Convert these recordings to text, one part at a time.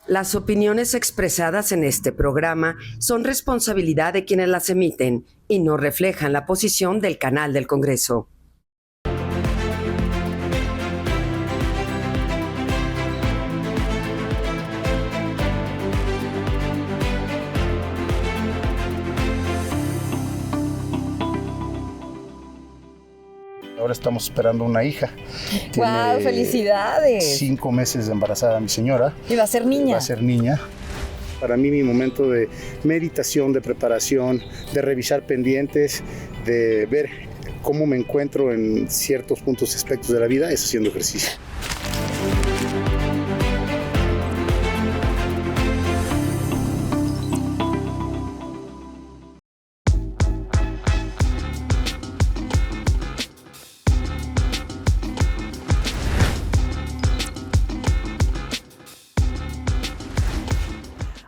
Las opiniones expresadas en este programa son responsabilidad de quienes las emiten y no reflejan la posición del canal del Congreso. Ahora estamos esperando una hija. ¡Wow! ¡Felicidades! 5 meses de embarazada mi señora. ¿Y va a ser niña? Va a ser niña. Para mí mi momento de meditación, de preparación, de revisar pendientes, de ver cómo me encuentro en ciertos puntos y aspectos de la vida es haciendo ejercicio.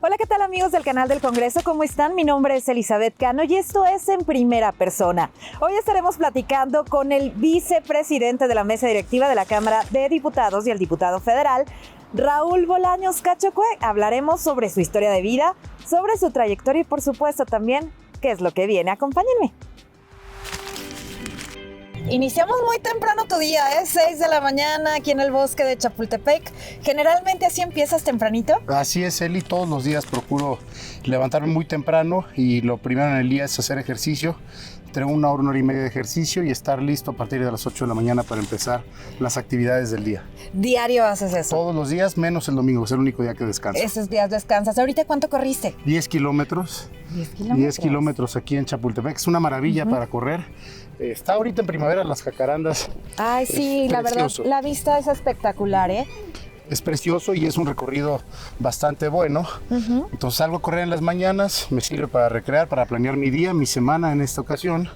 Hola, ¿qué tal amigos del canal del Congreso? ¿Cómo están? Mi nombre es Elizabeth Cano y esto es En Primera Persona. Hoy estaremos platicando con el vicepresidente de la mesa directiva de la Cámara de Diputados y el diputado federal, Raúl Bolaños Cachocue. Hablaremos sobre su historia de vida, sobre su trayectoria y por supuesto también qué es lo que viene. Acompáñenme. Iniciamos muy temprano tu día, 6 de la mañana aquí en el bosque de Chapultepec. Generalmente así empiezas tempranito. Así es, Eli, todos los días procuro levantarme muy temprano y lo primero en el día es hacer ejercicio. Tengo una hora y media de ejercicio y estar listo a partir de las 8 de la mañana para empezar las actividades del día. ¿Diario haces eso? Todos los días, menos el domingo, es el único día que descanso. Esos días descansas. ¿Ahorita cuánto corriste? 10 kilómetros. 10 kilómetros aquí en Chapultepec. Es una maravilla para correr. Está ahorita en primavera las jacarandas. Ay, sí, la verdad, la vista es espectacular, ¿eh? Es precioso y es un recorrido bastante bueno. Entonces salgo a correr en las mañanas, me sirve para recrear, para planear mi día, mi semana en esta ocasión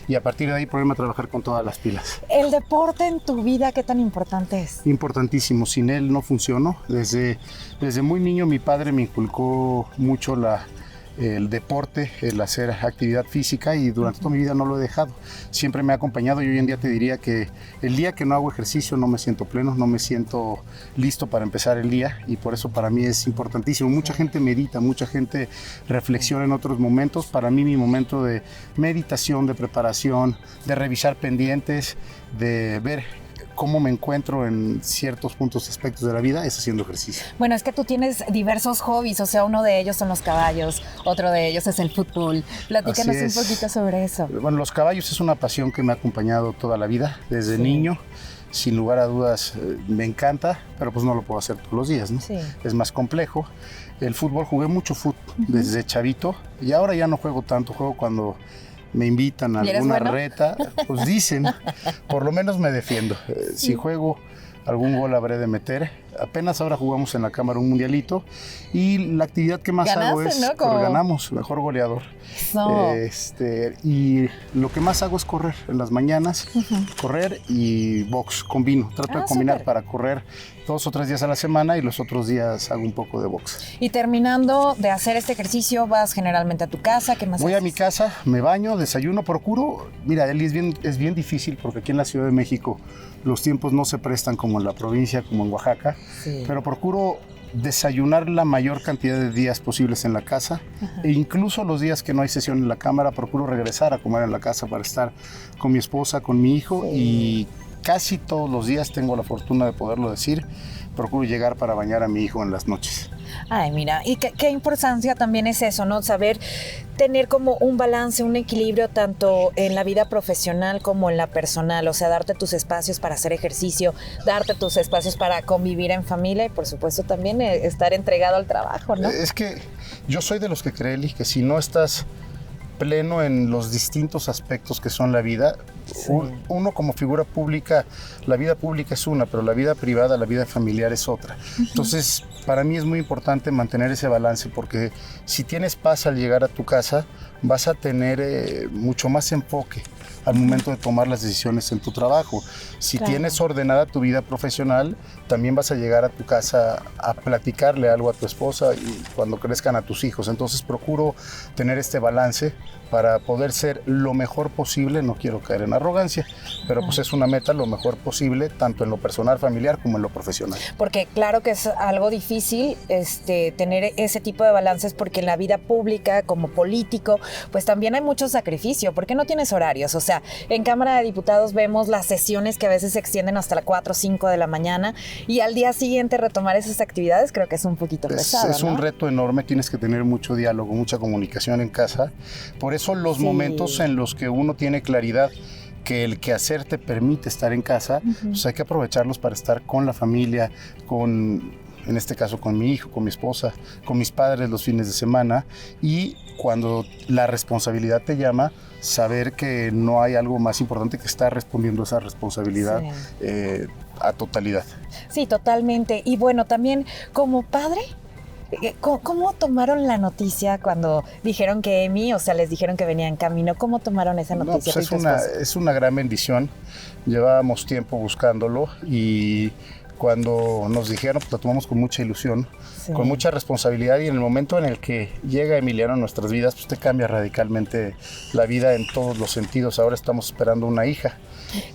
y a partir de ahí ponerme a trabajar con todas las pilas. ¿El deporte en tu vida qué tan importante es? Importantísimo, sin él no funciono. Desde muy niño mi padre me inculcó mucho el deporte, el hacer actividad física y durante toda mi vida no lo he dejado. Siempre me ha acompañado y hoy en día te diría que el día que no hago ejercicio no me siento pleno, no me siento listo para empezar el día y por eso para mí es importantísimo. Mucha gente medita, mucha gente reflexiona en otros momentos. Para mí mi momento de meditación, de preparación, de revisar pendientes, de ver cómo me encuentro en ciertos puntos y aspectos de la vida es haciendo ejercicio. Bueno, es que tú tienes diversos hobbies, o sea, uno de ellos son los caballos, otro de ellos es el fútbol. Platícanos un poquito sobre eso. Bueno, los caballos es una pasión que me ha acompañado toda la vida, desde niño. Sin lugar a dudas me encanta, pero pues no lo puedo hacer todos los días, ¿no? Sí. Es más complejo. El fútbol, jugué mucho fútbol desde chavito y ahora ya no juego tanto, juego cuando me invitan a alguna reta, pues dicen, por lo menos me defiendo. Si juego, algún gol habré de meter. Apenas ahora jugamos en la Cámara un mundialito y la actividad que más hago es, ganamos, mejor goleador. No. Y lo que más hago es correr en las mañanas, correr y box, combino. Trato de combinar para correr 2 o 3 días a la semana y los otros días hago un poco de box. Y terminando de hacer este ejercicio, ¿vas generalmente a tu casa? ¿Qué más Voy haces? A mi casa, me baño, desayuno, procuro. Mira, Eli, es bien difícil porque aquí en la Ciudad de México los tiempos no se prestan como en la provincia, como en Oaxaca, pero procuro desayunar la mayor cantidad de días posibles en la casa e incluso los días que no hay sesión en la Cámara procuro regresar a comer en la casa para estar con mi esposa, con mi hijo y casi todos los días tengo la fortuna de poderlo decir, procuro llegar para bañar a mi hijo en las noches. Ay, mira, y qué importancia también es eso, ¿no? Saber tener como un balance, un equilibrio tanto en la vida profesional como en la personal, o sea, darte tus espacios para hacer ejercicio, darte tus espacios para convivir en familia y por supuesto también estar entregado al trabajo, ¿no? Es que yo soy de los que creen, Eli, que si no estás pleno en los distintos aspectos que son la vida. Uno como figura pública, la vida pública es una, pero la vida privada, la vida familiar es otra. Entonces, para mí es muy importante mantener ese balance porque si tienes paz al llegar a tu casa, vas a tener mucho más enfoque al momento de tomar las decisiones en tu trabajo. Si tienes ordenada tu vida profesional, también vas a llegar a tu casa a platicarle algo a tu esposa y cuando crezcan a tus hijos. Entonces procuro tener este balance para poder ser lo mejor posible. No quiero caer en arrogancia, pero pues es una meta lo mejor posible, tanto en lo personal, familiar, como en lo profesional. Porque claro que es algo difícil tener ese tipo de balances, porque en la vida pública, como político, pues también hay mucho sacrificio, porque no tienes horarios. O sea, en Cámara de Diputados vemos las sesiones que a veces se extienden hasta las 4 o 5 de la mañana y al día siguiente retomar esas actividades creo que es un poquito pesado, Es un reto enorme, tienes que tener mucho diálogo, mucha comunicación en casa. Por eso los momentos en los que uno tiene claridad que el quehacer te permite estar en casa, pues hay que aprovecharlos para estar con la familia, en este caso con mi hijo, con mi esposa, con mis padres los fines de semana, y cuando la responsabilidad te llama, saber que no hay algo más importante que estar respondiendo a esa responsabilidad a totalidad. Sí, totalmente. Y bueno, también como padre, ¿cómo tomaron la noticia cuando dijeron que Emi, o sea, les dijeron que venía en camino? ¿Cómo tomaron esa noticia? Pues es una gran bendición. Llevábamos tiempo buscándolo y cuando nos dijeron, pues la tomamos con mucha ilusión, con mucha responsabilidad, y en el momento en el que llega Emiliano a nuestras vidas, pues te cambia radicalmente la vida en todos los sentidos. Ahora estamos esperando una hija.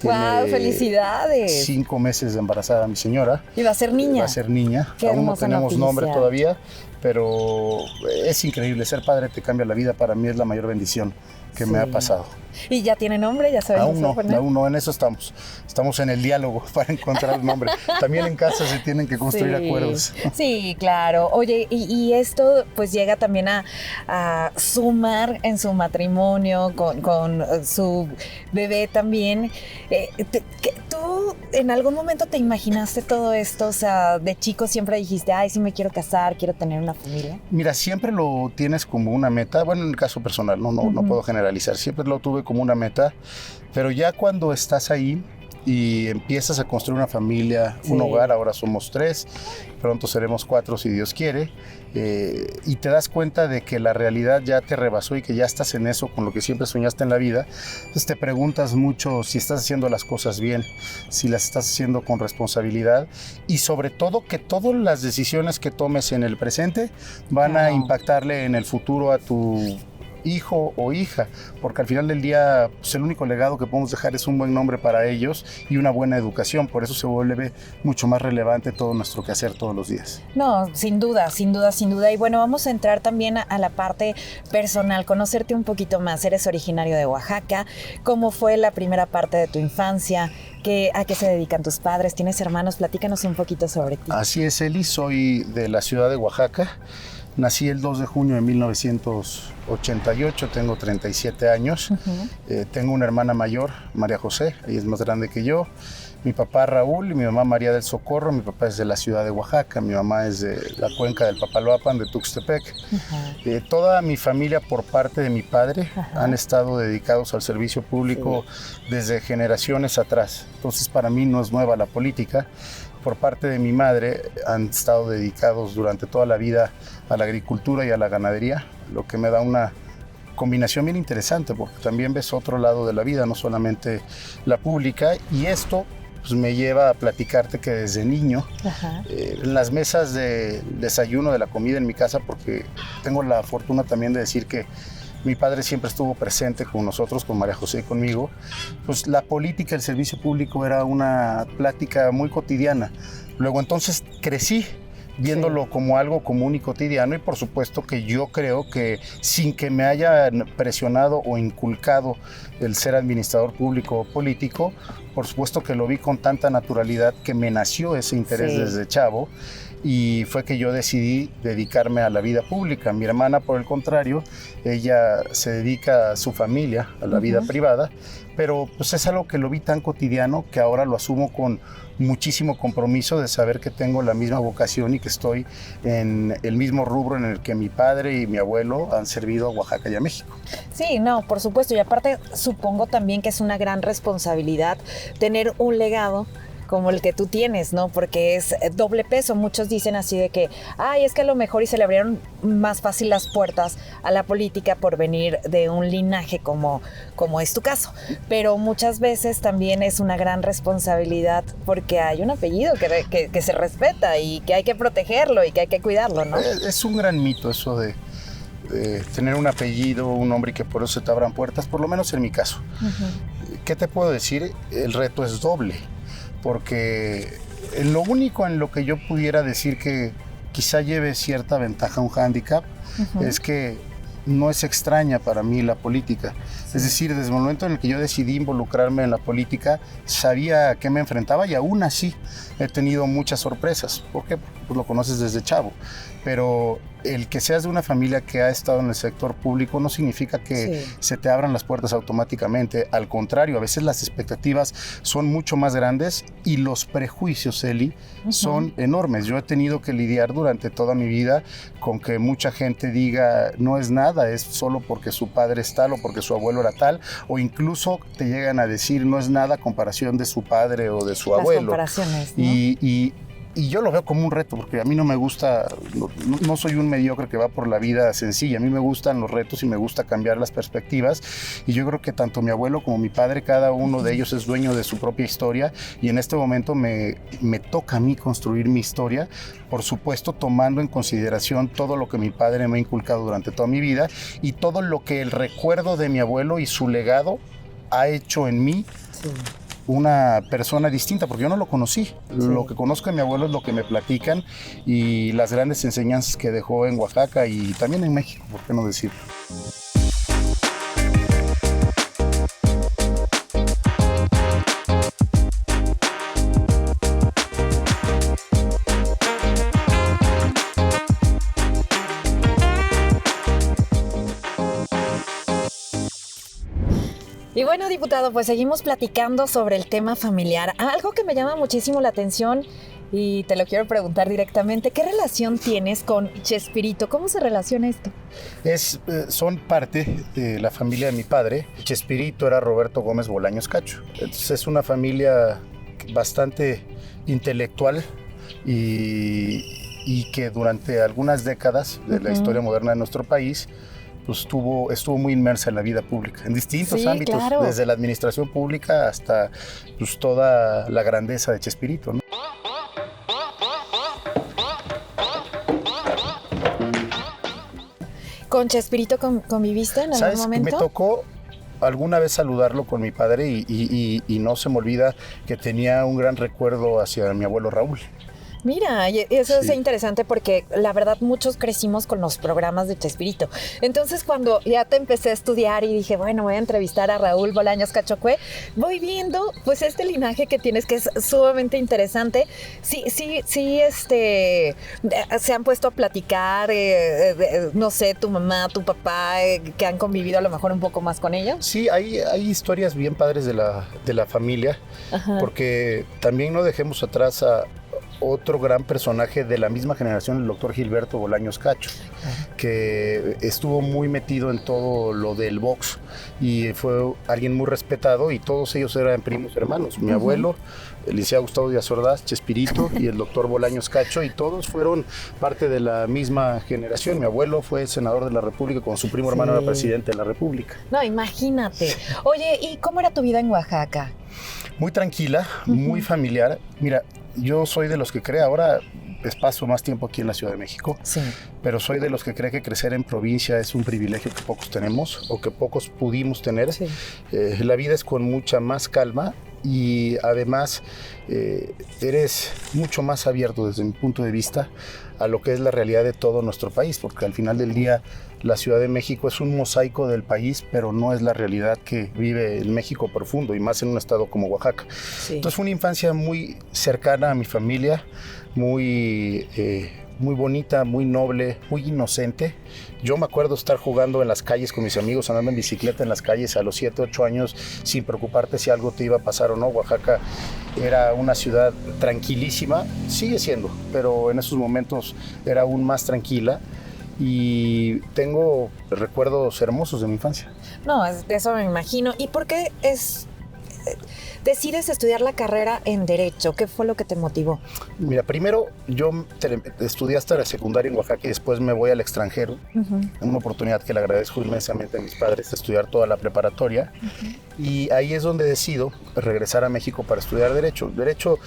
¡Wow! ¡Felicidades! 5 meses de embarazada mi señora. ¿Y va a ser niña? Va a ser niña. Qué Aún no tenemos noticia. nombre todavía, pero es increíble. Ser padre te cambia la vida. Para mí es la mayor bendición que me ha pasado. ¿Y ya tiene nombre? ¿Ya saben? Aún no, en eso estamos. Estamos en el diálogo para encontrar el nombre. También en casa se tienen que construir acuerdos. Sí, claro. Oye, y esto pues llega también a sumar en su matrimonio con su bebé también. ¿Tú en algún momento te imaginaste todo esto? O sea, de chico siempre dijiste, ay, sí me quiero casar, quiero tener una familia. Mira, siempre lo tienes como una meta. Bueno, en el caso personal, no puedo generalizar. Siempre lo tuve como una meta, pero ya cuando estás ahí y empiezas a construir una familia, un hogar, ahora somos 3, pronto seremos 4 si Dios quiere, y te das cuenta de que la realidad ya te rebasó y que ya estás en eso con lo que siempre soñaste en la vida. Entonces te preguntas mucho si estás haciendo las cosas bien, si las estás haciendo con responsabilidad, y sobre todo que todas las decisiones que tomes en el presente van a impactarle en el futuro a tu hijo o hija, porque al final del día pues, el único legado que podemos dejar es un buen nombre para ellos y una buena educación. Por eso se vuelve mucho más relevante todo nuestro quehacer todos los días. No, sin duda. Y bueno, vamos a entrar también a la parte personal, conocerte un poquito más. Eres originario de Oaxaca. ¿Cómo fue la primera parte de tu infancia? ¿A qué se dedican tus padres? ¿Tienes hermanos? Platícanos un poquito sobre ti. Así es, Eli, soy de la ciudad de Oaxaca. Nací el 2 de junio de 1988, tengo 37 años. Tengo una hermana mayor, María José, ella es más grande que yo. Mi papá Raúl y mi mamá María del Socorro. Mi papá es de la ciudad de Oaxaca, mi mamá es de la cuenca del Papaloapan, de Tuxtepec. Toda mi familia por parte de mi padre han estado dedicados al servicio público desde generaciones atrás. Entonces para mí no es nueva la política. Por parte de mi madre han estado dedicados durante toda la vida a la agricultura y a la ganadería, lo que me da una combinación bien interesante porque también ves otro lado de la vida, no solamente la pública, y esto pues, me lleva a platicarte que desde niño, en las mesas de desayuno, de la comida en mi casa, porque tengo la fortuna también de decir que mi padre siempre estuvo presente con nosotros, con María José y conmigo, pues la política, el servicio público era una plática muy cotidiana. Luego entonces crecí viéndolo como algo común y cotidiano, y por supuesto que yo creo que sin que me hayan presionado o inculcado el ser administrador público o político, por supuesto que lo vi con tanta naturalidad que me nació ese interés desde chavo. Y fue que yo decidí dedicarme a la vida pública. Mi hermana, por el contrario, ella se dedica a su familia, a la vida privada, pero pues es algo que lo vi tan cotidiano que ahora lo asumo con muchísimo compromiso de saber que tengo la misma vocación y que estoy en el mismo rubro en el que mi padre y mi abuelo han servido a Oaxaca y a México. Sí, no, por supuesto, y aparte supongo también que es una gran responsabilidad tener un legado como el que tú tienes, ¿no? Porque es doble peso. Muchos dicen así de que, ay, es que a lo mejor y se le abrieron más fácil las puertas a la política por venir de un linaje como es tu caso. Pero muchas veces también es una gran responsabilidad porque hay un apellido que se respeta y que hay que protegerlo y que hay que cuidarlo, ¿no? Es un gran mito eso de tener un apellido, un nombre y que por eso se te abran puertas, por lo menos en mi caso. Uh-huh. ¿Qué te puedo decir? El reto es doble, porque lo único en lo que yo pudiera decir que quizá lleve cierta ventaja, un hándicap, uh-huh, es que no es extraña para mí la política. Sí. Es decir, desde el momento en el que yo decidí involucrarme en la política, sabía a qué me enfrentaba y aún así he tenido muchas sorpresas. ¿Por qué? Porque pues lo conoces desde chavo. Pero el que seas de una familia que ha estado en el sector público no significa que se te abran las puertas automáticamente. Al contrario, a veces las expectativas son mucho más grandes y los prejuicios, Eli, uh-huh, son enormes. Yo he tenido que lidiar durante toda mi vida con que mucha gente diga no es nada, es solo porque su padre es tal o porque su abuelo era tal, o incluso te llegan a decir no es nada a comparación de su padre o de su abuelo. Las comparaciones, ¿no? Y yo lo veo como un reto, porque a mí no me gusta, no soy un mediocre que va por la vida sencilla. A mí me gustan los retos y me gusta cambiar las perspectivas. Y yo creo que tanto mi abuelo como mi padre, cada uno de ellos es dueño de su propia historia. Y en este momento me toca a mí construir mi historia, por supuesto tomando en consideración todo lo que mi padre me ha inculcado durante toda mi vida y todo lo que el recuerdo de mi abuelo y su legado ha hecho en mí. Sí. Una persona distinta, porque yo no lo conocí. Sí. Lo que conozco de mi abuelo es lo que me platican y las grandes enseñanzas que dejó en Oaxaca y también en México, ¿por qué no decirlo? Y bueno, diputado, pues seguimos platicando sobre el tema familiar. Algo que me llama muchísimo la atención y te lo quiero preguntar directamente, ¿qué relación tienes con Chespirito? ¿Cómo se relaciona esto? Son parte de la familia de mi padre. Chespirito era Roberto Gómez Bolaños Cacho. Entonces es una familia bastante intelectual y que durante algunas décadas de la historia moderna de nuestro país pues estuvo muy inmersa en la vida pública, en distintos ámbitos, claro, desde la administración pública hasta pues, toda la grandeza de Chespirito, ¿no? ¿Con Chespirito conviviste en algún momento? Me tocó alguna vez saludarlo con mi padre y no se me olvida que tenía un gran recuerdo hacia mi abuelo Raúl. Mira, y eso sí es interesante porque la verdad muchos crecimos con los programas de Chespirito. Entonces cuando ya te empecé a estudiar y dije, bueno, voy a entrevistar a Raúl Bolaños Cachocue, voy viendo pues este linaje que tienes que es sumamente interesante. Sí, se han puesto a platicar, no sé, tu mamá, tu papá, que han convivido a lo mejor un poco más con ellos. Sí, hay historias bien padres de la familia. Ajá. Porque también no dejemos atrás a otro gran personaje de la misma generación, el doctor Gilberto Bolaños Cacho, que estuvo muy metido en todo lo del box y fue alguien muy respetado y todos ellos eran primos hermanos. Mi abuelo, el licenciado Gustavo Díaz Ordaz, Chespirito y el doctor Bolaños Cacho, y todos fueron parte de la misma generación. Mi abuelo fue senador de la República, con su primo hermano era presidente de la República. No, imagínate. Oye, ¿y cómo era tu vida en Oaxaca? Muy tranquila, muy familiar. Mira, yo soy de los que cree, ahora paso más tiempo aquí en la Ciudad de México, pero soy de los que cree que crecer en provincia es un privilegio que pocos tenemos o que pocos pudimos tener. La vida es con mucha más calma y además eres mucho más abierto desde mi punto de vista a lo que es la realidad de todo nuestro país, porque al final del día la Ciudad de México es un mosaico del país, pero no es la realidad que vive el México profundo y más en un estado como Oaxaca. Entonces fue una infancia muy cercana a mi familia, muy bonita, muy noble, muy inocente. Yo me acuerdo estar jugando en las calles con mis amigos, andando en bicicleta en las calles a los 7, 8 años sin preocuparte si algo te iba a pasar o no. Oaxaca era una ciudad tranquilísima, sigue siendo, pero en esos momentos era aún más tranquila. Y tengo recuerdos hermosos de mi infancia. No, eso me imagino. ¿Y por qué es decides estudiar la carrera en Derecho? ¿Qué fue lo que te motivó? Mira, primero yo estudié hasta la secundaria en Oaxaca y después me voy al extranjero. Una oportunidad que le agradezco inmensamente a mis padres de estudiar toda la preparatoria. Y ahí es donde decido regresar a México para estudiar Derecho. Derecho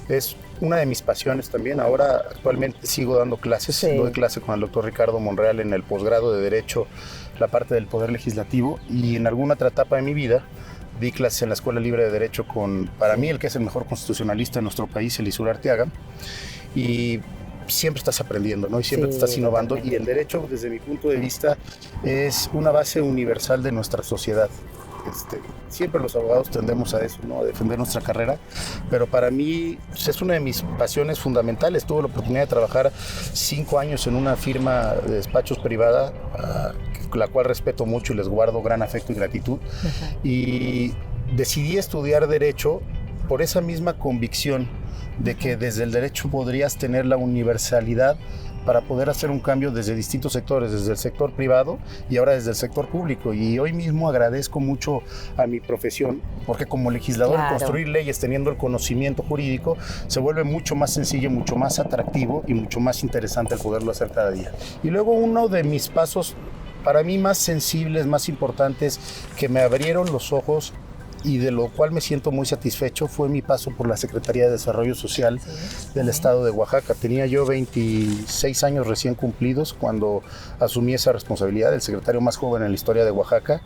es una de mis pasiones también. Ahora actualmente sigo dando clases. Sí. Doy clase con el doctor Ricardo Monreal en el posgrado de Derecho, la parte del Poder Legislativo. Y en alguna otra etapa de mi vida di clases en la Escuela Libre de Derecho con, para mí, el que es el mejor constitucionalista en nuestro país, Elisur Arteaga. Y siempre estás aprendiendo, ¿no? Y siempre te estás innovando. Y el derecho, desde mi punto de vista, es una base universal de nuestra sociedad. Siempre los abogados tendemos a eso, ¿no? A defender nuestra carrera, pero para mí pues, es una de mis pasiones fundamentales. Tuve la oportunidad de trabajar 5 años en una firma de despachos privada, la cual respeto mucho y les guardo gran afecto y gratitud. Y decidí estudiar Derecho por esa misma convicción de que desde el derecho podrías tener la universalidad para poder hacer un cambio desde distintos sectores, desde el sector privado y ahora desde el sector público. Y hoy mismo agradezco mucho a mi profesión, porque como legislador, construir leyes teniendo el conocimiento jurídico se vuelve mucho más sencillo, mucho más atractivo y mucho más interesante el poderlo hacer cada día. Y luego uno de mis pasos, para mí más sensibles, más importantes, que me abrieron los ojos y de lo cual me siento muy satisfecho, fue mi paso por la Secretaría de Desarrollo Social del Estado de Oaxaca. Tenía yo 26 años recién cumplidos cuando asumí esa responsabilidad, el secretario más joven en la historia de Oaxaca.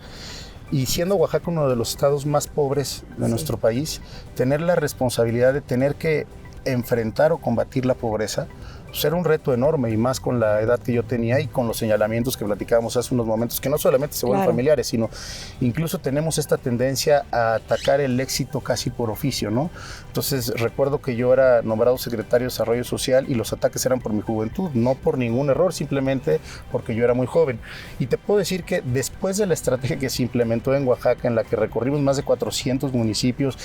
Y siendo Oaxaca uno de los estados más pobres de nuestro país, tener la responsabilidad de tener que enfrentar o combatir la pobreza, pues era un reto enorme, y más con la edad que yo tenía y con los señalamientos que platicábamos hace unos momentos, que no solamente se vuelven familiares, sino incluso tenemos esta tendencia a atacar el éxito casi por oficio, ¿no? Entonces recuerdo que yo era nombrado secretario de Desarrollo Social y los ataques eran por mi juventud, no por ningún error, simplemente porque yo era muy joven. Y te puedo decir que después de la estrategia que se implementó en Oaxaca, en la que recorrimos más de 400 municipios,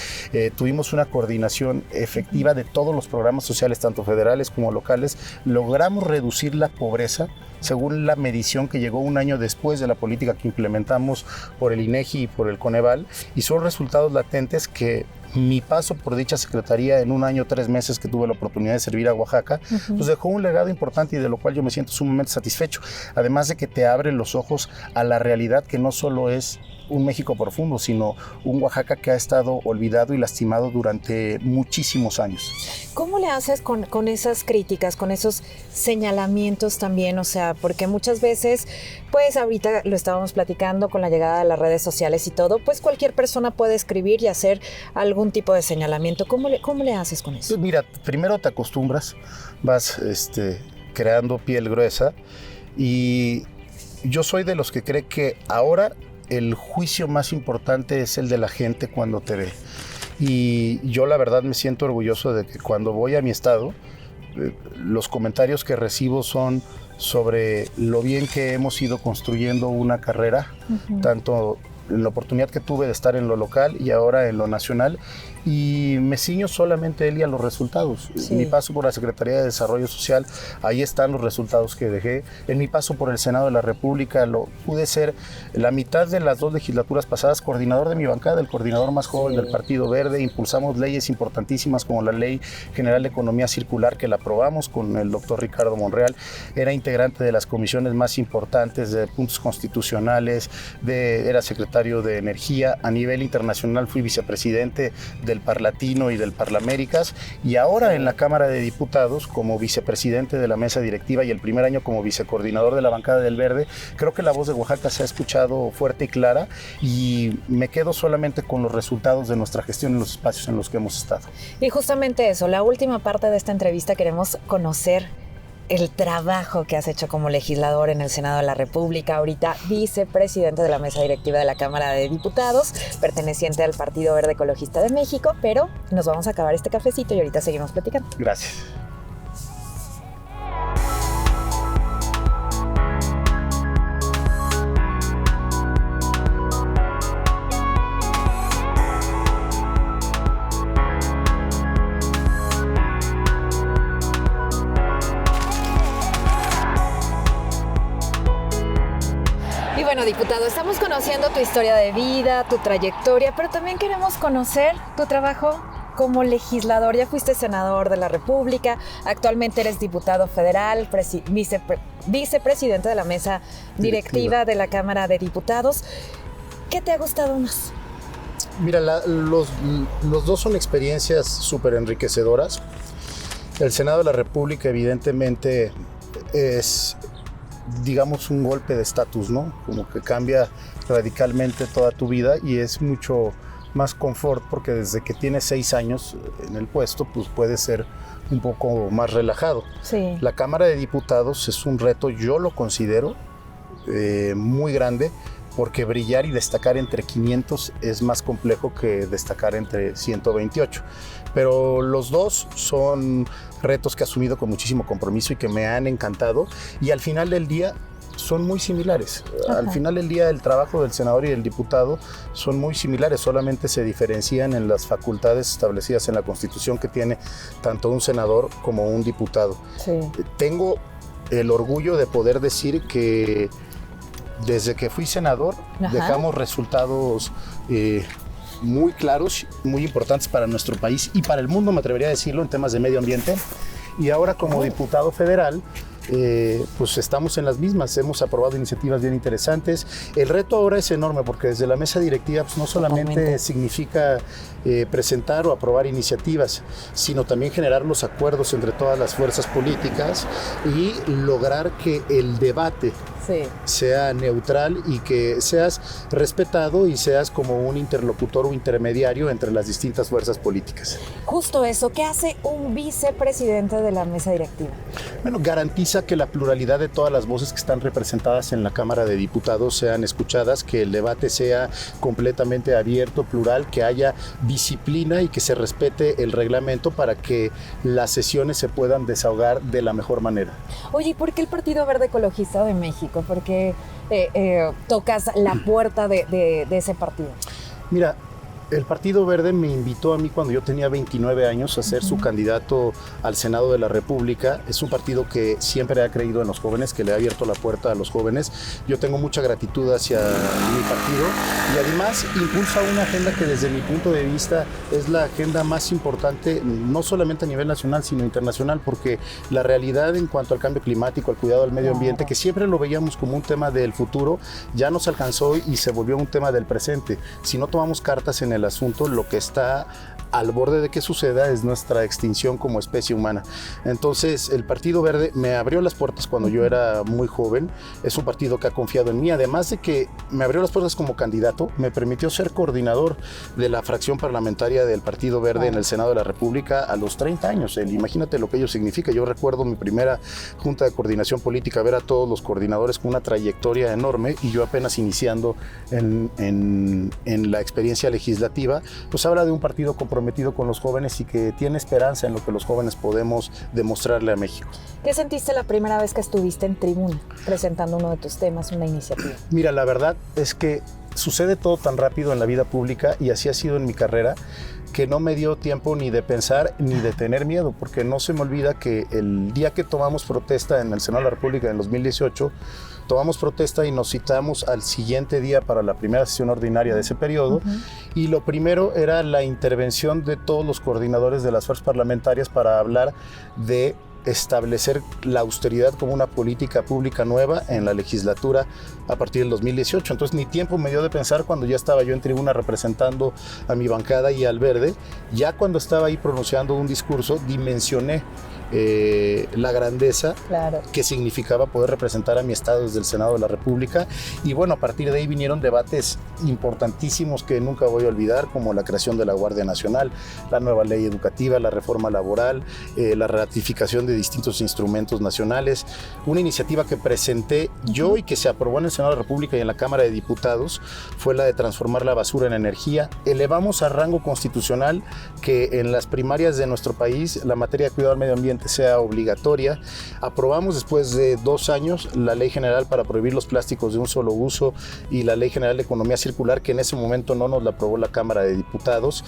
tuvimos una coordinación efectiva de todos los programas sociales, tanto federales como locales, logramos reducir la pobreza según la medición que llegó un año después de la política que implementamos por el INEGI y por el Coneval, y son resultados latentes que mi paso por dicha secretaría en un año, 3 meses que tuve la oportunidad de servir a Oaxaca, pues dejó un legado importante y de lo cual yo me siento sumamente satisfecho, además de que te abre los ojos a la realidad que no solo es un México profundo, sino un Oaxaca que ha estado olvidado y lastimado durante muchísimos años. ¿Cómo le haces con esas críticas, con esos señalamientos también? O sea, porque muchas veces, pues ahorita lo estábamos platicando con la llegada de las redes sociales y todo, pues cualquier persona puede escribir y hacer algún tipo de señalamiento. ¿Cómo le haces con eso? Mira, primero te acostumbras, vas creando piel gruesa, y yo soy de los que cree que ahora el juicio más importante es el de la gente cuando te ve. Y yo la verdad me siento orgulloso de que cuando voy a mi estado, los comentarios que recibo son sobre lo bien que hemos ido construyendo una carrera, tanto en la oportunidad que tuve de estar en lo local y ahora en lo nacional, y me ciño solamente él y a los resultados. En mi paso por la Secretaría de Desarrollo Social, ahí están los resultados que dejé. En mi paso por el Senado de la República, pude ser la mitad de las 2 legislaturas pasadas coordinador de mi bancada, el coordinador más joven del Partido Verde. Impulsamos leyes importantísimas como la Ley General de Economía Circular, que la aprobamos con el doctor Ricardo Monreal. Era integrante de las comisiones más importantes de puntos constitucionales, era secretario de Energía. A nivel internacional fui vicepresidente del Parlatino y del Parlaméricas, y ahora en la Cámara de Diputados como vicepresidente de la mesa directiva y el primer año como vicecoordinador de la bancada del Verde. Creo que la voz de Oaxaca se ha escuchado fuerte y clara, y me quedo solamente con los resultados de nuestra gestión en los espacios en los que hemos estado. Y justamente eso, la última parte de esta entrevista, queremos conocer el trabajo que has hecho como legislador en el Senado de la República, ahorita vicepresidente de la mesa directiva de la Cámara de Diputados, perteneciente al Partido Verde Ecologista de México, pero nos vamos a acabar este cafecito y ahorita seguimos platicando. Gracias. diputado, estamos conociendo tu historia de vida, tu trayectoria, pero también queremos conocer tu trabajo como legislador. Ya fuiste senador de la República, actualmente eres diputado federal, vicepresidente de la mesa directiva de la Cámara de Diputados. ¿Qué te ha gustado más? Mira, los dos son experiencias súper enriquecedoras. El Senado de la República evidentemente es, digamos, un golpe de estatus, ¿no? Como que cambia radicalmente toda tu vida y es mucho más confort porque desde que tienes 6 años en el puesto, pues puedes ser un poco más relajado. Sí. La Cámara de Diputados es un reto, yo lo considero muy grande, porque brillar y destacar entre 500 es más complejo que destacar entre 128. Pero los dos son retos que he asumido con muchísimo compromiso y que me han encantado, y al final del día son muy similares. Ajá. Al final del día el trabajo del senador y del diputado son muy similares, solamente se diferencian en las facultades establecidas en la Constitución que tiene tanto un senador como un diputado. Sí. Tengo el orgullo de poder decir que desde que fui senador, ajá, dejamos resultados muy claros, muy importantes para nuestro país y para el mundo, me atrevería a decirlo, en temas de medio ambiente. Y ahora como diputado federal, pues estamos en las mismas, hemos aprobado iniciativas bien interesantes. El reto ahora es enorme porque desde la mesa directiva pues no solamente significa presentar o aprobar iniciativas, sino también generar los acuerdos entre todas las fuerzas políticas y lograr que el debate sea neutral y que seas respetado y seas como un interlocutor o intermediario entre las distintas fuerzas políticas. Justo eso, ¿qué hace un vicepresidente de la mesa directiva? Bueno, garantiza que la pluralidad de todas las voces que están representadas en la Cámara de Diputados sean escuchadas, que el debate sea completamente abierto, plural, que haya disciplina y que se respete el reglamento para que las sesiones se puedan desahogar de la mejor manera. Oye, ¿y por qué el Partido Verde Ecologista de México? ¿Por qué tocas la puerta de ese partido? Mira, el Partido Verde me invitó a mí cuando yo tenía 29 años a ser su candidato al Senado de la República. Es un partido que siempre ha creído en los jóvenes, que le ha abierto la puerta a los jóvenes. Yo tengo mucha gratitud hacia mi partido y además impulsa una agenda que desde mi punto de vista es la agenda más importante, no solamente a nivel nacional, sino internacional, porque la realidad en cuanto al cambio climático, al cuidado del medio ambiente, que siempre lo veíamos como un tema del futuro, ya nos alcanzó y se volvió un tema del presente. Si no tomamos cartas en el asunto, lo que está al borde de que suceda es nuestra extinción como especie humana. Entonces, el Partido Verde me abrió las puertas cuando yo era muy joven. Es un partido que ha confiado en mí. Además de que me abrió las puertas como candidato, me permitió ser coordinador de la fracción parlamentaria del Partido Verde en el Senado de la República a los 30 años. Imagínate lo que ello significa. Yo recuerdo mi primera junta de coordinación política, ver a todos los coordinadores con una trayectoria enorme y yo apenas iniciando en la experiencia legislativa. Pues habla de un partido comprometido con los jóvenes y que tiene esperanza en lo que los jóvenes podemos demostrarle a México. ¿Qué sentiste la primera vez que estuviste en tribuna presentando uno de tus temas, una iniciativa? Mira, la verdad es que sucede todo tan rápido en la vida pública y así ha sido en mi carrera, que no me dio tiempo ni de pensar ni de tener miedo, porque no se me olvida que el día que tomamos protesta en el Senado de la República en 2018, tomamos protesta y nos citamos al siguiente día para la primera sesión ordinaria de ese periodo, y lo primero era la intervención de todos los coordinadores de las fuerzas parlamentarias para hablar de establecer la austeridad como una política pública nueva en la legislatura a partir del 2018. Entonces ni tiempo me dio de pensar cuando ya estaba yo en tribuna representando a mi bancada y al Verde. Ya cuando estaba ahí pronunciando un discurso, dimensioné la grandeza que significaba poder representar a mi estado desde el Senado de la República. Y bueno, a partir de ahí vinieron debates importantísimos que nunca voy a olvidar, como la creación de la Guardia Nacional, la nueva ley educativa, la reforma laboral, la ratificación de distintos instrumentos nacionales. Una iniciativa que presenté yo y que se aprobó en el Senado de la República y en la Cámara de Diputados fue la de transformar la basura en energía. Elevamos a rango constitucional que en las primarias de nuestro país la materia de cuidado del medio ambiente efectivamente sea obligatoria. Aprobamos después de 2 años la Ley General para prohibir los plásticos de un solo uso y la Ley General de Economía Circular, que en ese momento no nos la aprobó la Cámara de Diputados.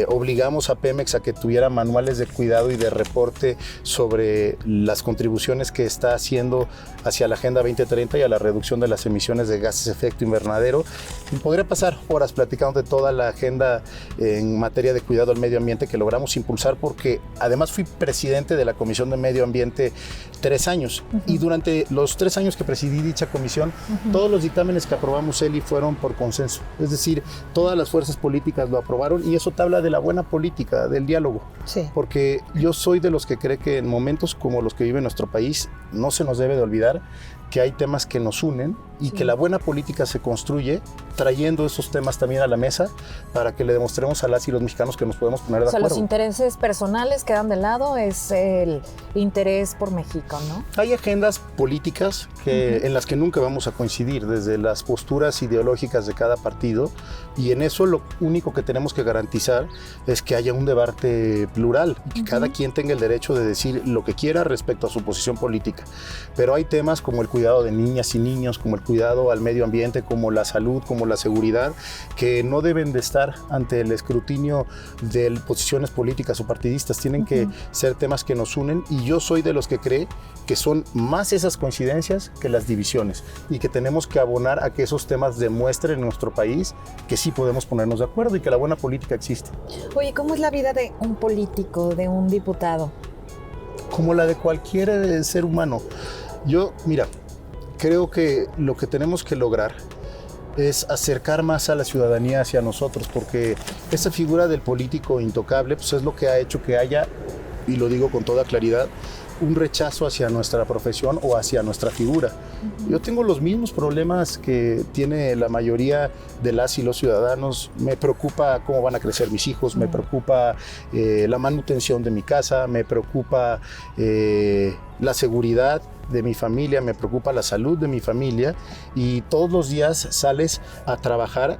Obligamos a Pemex a que tuviera manuales de cuidado y de reporte sobre las contribuciones que está haciendo hacia la Agenda 2030 y a la reducción de las emisiones de gases de efecto invernadero. Y podría pasar horas platicando de toda la agenda en materia de cuidado al medio ambiente que logramos impulsar, porque además fui presidente de la Comisión de Medio Ambiente 3 años. Y durante los 3 años que presidí dicha comisión, todos los dictámenes que aprobamos, Eli, fueron por consenso. Es decir, todas las fuerzas políticas lo aprobaron, y eso te habla de la buena política, del diálogo. Sí. Porque yo soy de los que cree que en momentos como los que vive nuestro país no se nos debe de olvidar que hay temas que nos unen y que la buena política se construye trayendo esos temas también a la mesa para que le demostremos a las y los mexicanos que nos podemos poner de acuerdo. O sea, los intereses personales quedan de lado, es el interés por México, ¿no? Hay agendas políticas en las que nunca vamos a coincidir, desde las posturas ideológicas de cada partido, y en eso lo único que tenemos que garantizar es que haya un debate plural y que cada quien tenga el derecho de decir lo que quiera respecto a su posición política. Pero hay temas como el cuidado de niñas y niños, como el cuidado al medio ambiente, como la salud, como la seguridad, que no deben de estar ante el escrutinio de posiciones políticas o partidistas. Tienen que ser temas que nos unen, y yo soy de los que cree que son más esas coincidencias que las divisiones, y que tenemos que abonar a que esos temas demuestren en nuestro país que sí podemos ponernos de acuerdo y que la buena política existe. Oye, ¿cómo es la vida de un político, de un diputado? Como la de cualquier ser humano. Yo, mira, creo que lo que tenemos que lograr es acercar más a la ciudadanía hacia nosotros, porque esa figura del político intocable pues es lo que ha hecho que haya, y lo digo con toda claridad, un rechazo hacia nuestra profesión o hacia nuestra figura. Yo tengo los mismos problemas que tiene la mayoría de las y los ciudadanos. Me preocupa cómo van a crecer mis hijos, me preocupa la manutención de mi casa, me preocupa la seguridad de mi familia, me preocupa la salud de mi familia, y todos los días sales a trabajar,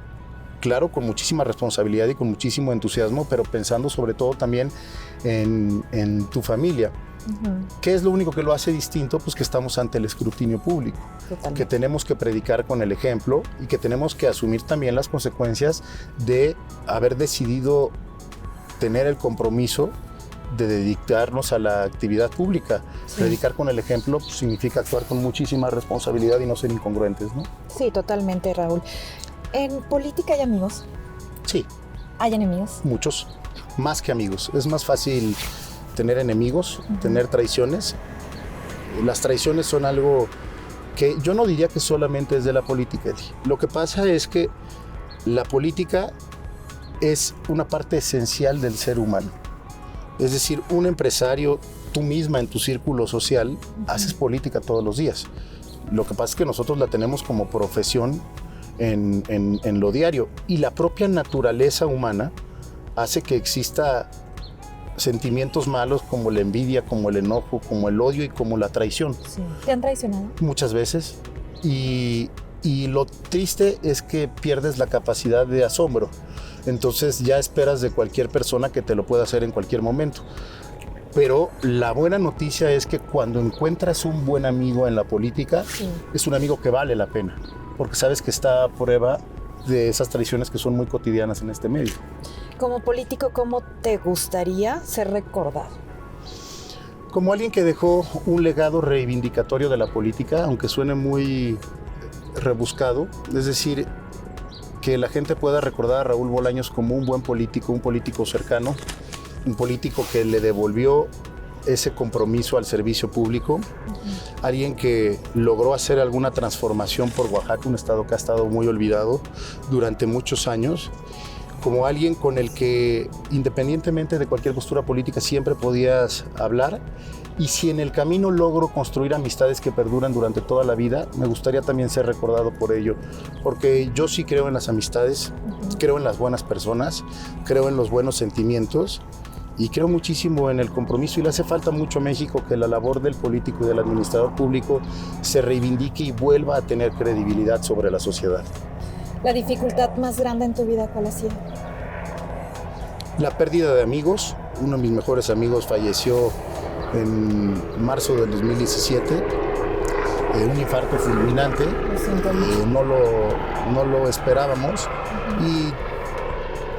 claro, con muchísima responsabilidad y con muchísimo entusiasmo, pero pensando sobre todo también en tu familia. ¿Qué es lo único que lo hace distinto? Pues que estamos ante el escrutinio público. Totalmente. Que tenemos que predicar con el ejemplo y que tenemos que asumir también las consecuencias de haber decidido tener el compromiso de dedicarnos a la actividad pública. Sí. Predicar con el ejemplo pues, significa actuar con muchísima responsabilidad y no ser incongruentes, ¿no? Sí, totalmente, Raúl. ¿En política hay amigos? Sí. ¿Hay enemigos? Muchos, más que amigos. Es más fácil tener enemigos, tener traiciones. Las traiciones son algo que yo no diría que solamente es de la política. Lo que pasa es que la política es una parte esencial del ser humano. Es decir, un empresario, tú misma en tu círculo social, haces política todos los días. Lo que pasa es que nosotros la tenemos como profesión en lo diario, y la propia naturaleza humana hace que exista sentimientos malos como la envidia, como el enojo, como el odio y como la traición. Sí. ¿Te han traicionado? Muchas veces, y lo triste es que pierdes la capacidad de asombro. Entonces ya esperas de cualquier persona que te lo pueda hacer en cualquier momento. Pero la buena noticia es que cuando encuentras un buen amigo en la política, es un amigo que vale la pena, porque sabes que está a prueba de esas traiciones que son muy cotidianas en este medio. Como político, ¿cómo te gustaría ser recordado? Como alguien que dejó un legado reivindicatorio de la política, aunque suene muy rebuscado, es decir, que la gente pueda recordar a Raúl Bolaños como un buen político, un político cercano, un político que le devolvió ese compromiso al servicio público, alguien que logró hacer alguna transformación por Oaxaca, un estado que ha estado muy olvidado durante muchos años, como alguien con el que, independientemente de cualquier postura política, siempre podías hablar. Y si en el camino logro construir amistades que perduran durante toda la vida, me gustaría también ser recordado por ello, porque yo sí creo en las amistades, creo en las buenas personas, creo en los buenos sentimientos, y creo muchísimo en el compromiso, y le hace falta mucho a México que la labor del político y del administrador público se reivindique y vuelva a tener credibilidad sobre la sociedad. ¿La dificultad más grande en tu vida cuál ha sido? La pérdida de amigos. Uno de mis mejores amigos falleció en marzo del 2017, un infarto fulminante, no lo esperábamos y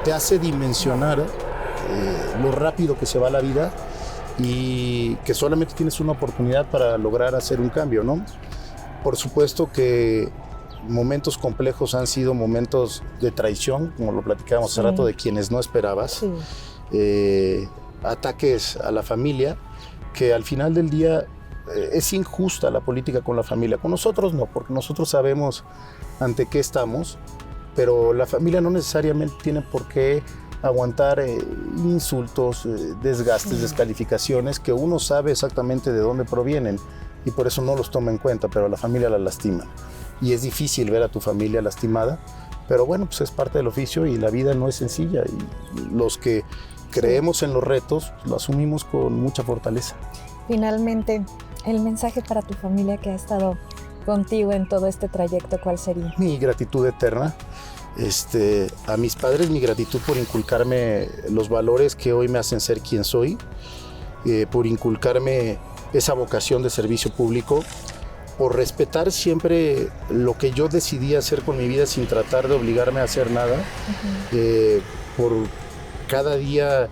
te hace dimensionar lo rápido que se va la vida y que solamente tienes una oportunidad para lograr hacer un cambio, ¿no? Por supuesto que momentos complejos han sido momentos de traición, como lo platicábamos hace rato, de quienes no esperabas, ataques a la familia, que al final del día es injusta la política con la familia. Con nosotros no, porque nosotros sabemos ante qué estamos, pero la familia no necesariamente tiene por qué aguantar insultos, desgastes, descalificaciones, que uno sabe exactamente de dónde provienen y por eso no los toma en cuenta, pero a la familia la lastiman. Y es difícil ver a tu familia lastimada, pero bueno, pues es parte del oficio y la vida no es sencilla. Y los que creemos en los retos, lo asumimos con mucha fortaleza. Finalmente, el mensaje para tu familia que ha estado contigo en todo este trayecto, ¿cuál sería? Mi gratitud eterna. A mis padres, mi gratitud por inculcarme los valores que hoy me hacen ser quien soy, por inculcarme esa vocación de servicio público, por respetar siempre lo que yo decidí hacer con mi vida sin tratar de obligarme a hacer nada, por cada día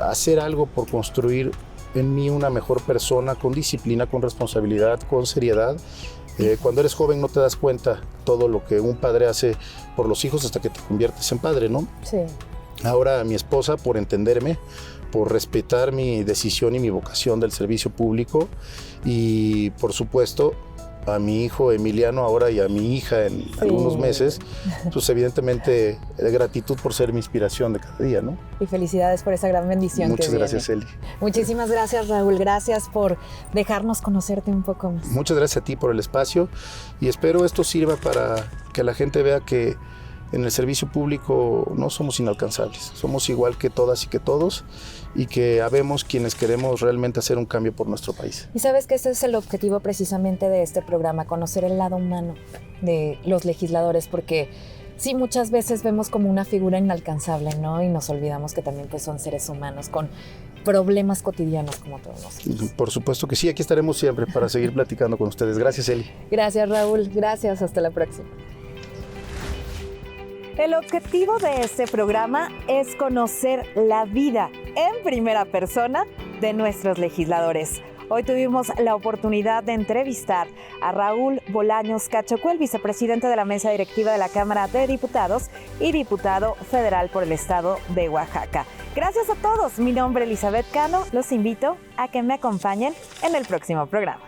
hacer algo por construir en mí una mejor persona, con disciplina, con responsabilidad, con seriedad. Cuando eres joven no te das cuenta todo lo que un padre hace por los hijos hasta que te conviertes en padre, ¿no? Sí. Ahora a mi esposa por entenderme, por respetar mi decisión y mi vocación del servicio público y por supuesto a mi hijo Emiliano ahora y a mi hija en algunos meses, pues evidentemente gratitud por ser mi inspiración de cada día, ¿no? Y felicidades por esa gran bendición. Muchas gracias, Eli. Muchísimas gracias, Raúl. Gracias por dejarnos conocerte un poco más. Muchas gracias a ti por el espacio y espero esto sirva para que la gente vea que en el servicio público no somos inalcanzables, somos igual que todas y que todos y que habemos quienes queremos realmente hacer un cambio por nuestro país. Y sabes que ese es el objetivo precisamente de este programa, conocer el lado humano de los legisladores, porque sí, muchas veces vemos como una figura inalcanzable, ¿no? Y nos olvidamos que también pues, son seres humanos con problemas cotidianos como todos nosotros. Por supuesto que sí, aquí estaremos siempre para seguir platicando con ustedes. Gracias, Eli. Gracias, Raúl. Gracias, hasta la próxima. El objetivo de este programa es conocer la vida en primera persona de nuestros legisladores. Hoy tuvimos la oportunidad de entrevistar a Raúl Bolaños Cachocu, el vicepresidente de la mesa directiva de la Cámara de Diputados y diputado federal por el estado de Oaxaca. Gracias a todos. Mi nombre es Elizabeth Cano. Los invito a que me acompañen en el próximo programa.